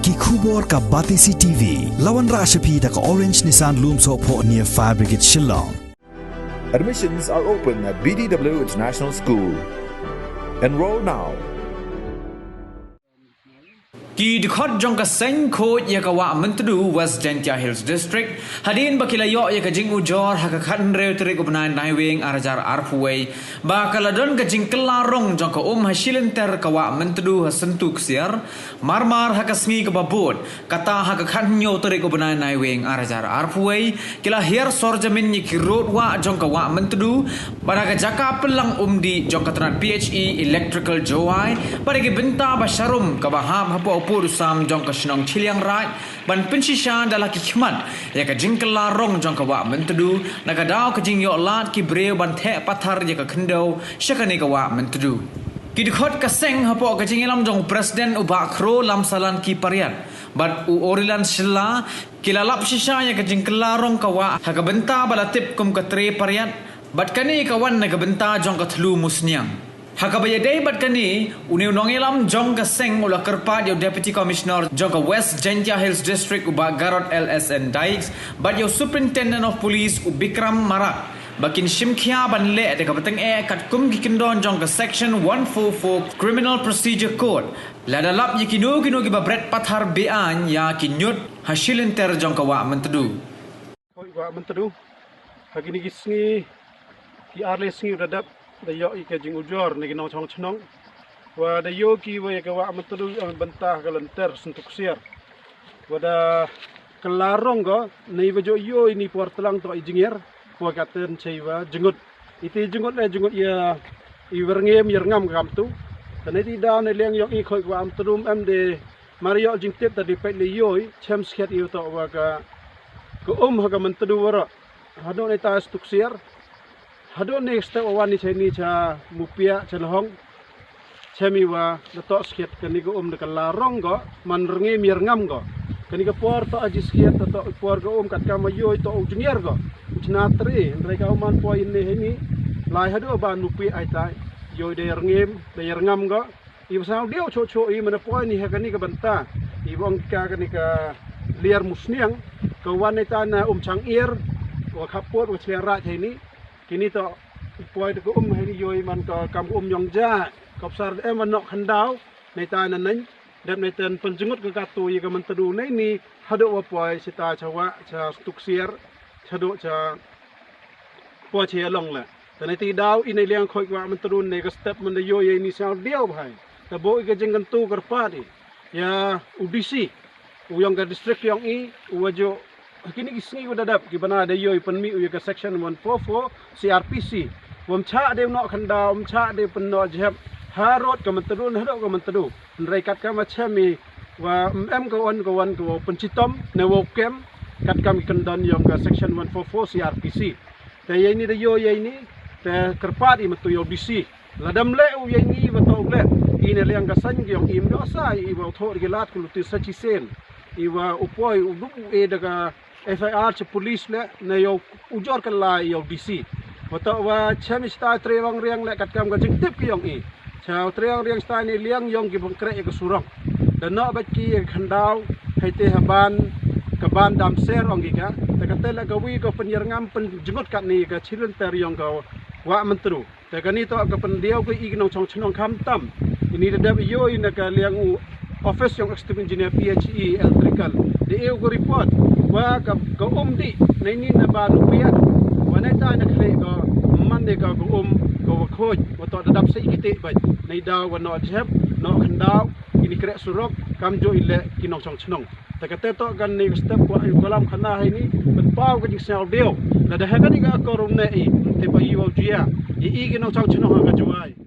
ki khubor ka Batisi TV lawan Rashapi da ka Orange Nissan Lumso po near Fire Brigade Shillong. Admissions are open at BDW International School. Enroll now. Ki dikhot jong ka seng ko ya ka wa mentdu West Gentia Hills District hadin bakila yo ya ka jing ujor ha ka khan re tri ko bnan nai wing arajar arfuway ba kala don ka jing kelarong jong ka hasilin ter ka wa mentdu ha sentuk siar marmar ha ka sngi ka babot kata ha ka khan nyo tri ko bnan nai wing arajar arfuway kila hier sorjamin ni ki road wa jong ka wa mentdu bara ka jaka pelang di jong ka tran PHE electrical joy bara ki benta ba sharum ka ba ham ha pur sam jong ka shnong chiliang rai ban pensisha dala ki khmat ya ka jingkal rong jong ka wa mentdu na ka daw ka jing yo lat ki breu ban the pathar ya ka khndo shakani ka wa mentdu ki dikhot ka seng hapo ka jing lam jong president uba khro lam salan ki parian bat u orilan shilla kilalap shisha ya ka jingkal rong ka wa ha ka benta bala tip kum ka tre parian bat kani ka wan na ka benta jong ka thlu musniang Hakabaya day bat kani uniu nongilam jong ka seng ula kerpat yo deputy commissioner jong ka West Gentia Hills District uba Garot LSN Dykes bat yo superintendent of police u Bikram Marak bakin shimkhia ban le de ka batang kat kum ki kindon jong ka section 144 criminal procedure code ladalap yi kinu ki babret pathar bean ya kinyut hasilin ter jong ka wa mentdu wa mentdu hagini gisngi ki arle sngi radap dayo ika jing ujor ni ginong chong chnong wa dayo ki wa ka wa mentdu bantah kalenter sentuk siar wada kelarong go nei bajo yo ini portlang to engineer wa katen cheiwa jengut iti jengut le jengut ya iwerngem yerngam kam tu tane ti da ne leng yok i khoi wa mentdu de mario jing tip tadi pe le yo chem skhet yu to wa ka ko ha ka mentdu wara hado ne ta stuk siar hado next awan ni cheni cha mupia chelhong chemi wa dato skhet kani go de kalarong go man rnge mir ngam go kani go por to aji skhet to por go kat ka mayo to engineer go chna tri ndai ka man po in ni lai hado ban mupi ai tai yo de rngem de ngam go i sa dio cho cho i man po ni ha kani ka banta i wong ka kani ka liar musniang ka wan ni ta na chang ir wa khapot wa chlera cheni kini to poi ko hari yoi man ko kam yong ja kopsar man nok khandau nei ta nan nan dan nei ten penjengut ke katu ye ka mentdu nei ni hado wa poi sita chawa cha stuksier chado cha po che long la tan ti daw in nei liang khoi wa mentdu nei ka step man yo ye ni sa dio bhai ta bo ke jeng tu karpadi ya udisi uyong ka district yong i uwajo kini isngi udah dap gimana ada yoi penmi uya ke section 144 CRPC cha de no khanda cha de penno jeb harot ke mentdu hado ke mentdu nreikat ka machami wa ko wan ko pencitom ne wo kem kat kam kendon yong ke section 144 CRPC te ye ni de yo ye ni te kerpat i metu yo DC ladam le u ye ni beto le ine liang ka san yong im do sai i wo thor gelat ku ti sachi sen i wa upoi u du e daga FIR che police le ne yo ujor kan la yo DC wato wa chemi sta trewang riang le kat kam ga jing tip ki yong i chao trewang riang sta ni liang yong ki bangkre e ka surong dan no ba ki khandau haite haban ka ban dam ser ong gi ka ta ka tela ga wi ko penyer ngam pen jengot kat ni ka chilun ter yong ka wa mentru ta ka ni to ka pen dio ko i nong chong chnong kham tam ini da yo ina ka liang u office yung executive engineer PHE electrical di eu ko report wa ka di nei ni na ba lupia wa nei ta na khle ko man de ka ko khoj wa to dadap se ikite ba nei da wa no jeb no khandau ini krek surok kam jo ile kinong chong chnong ta ka te to gan ni step ko kolam khana hai ni ben pau ka jing sel dio la da ha ka ni ka ko rum nei te ba yi wa jia i kinong chong chnong ka juai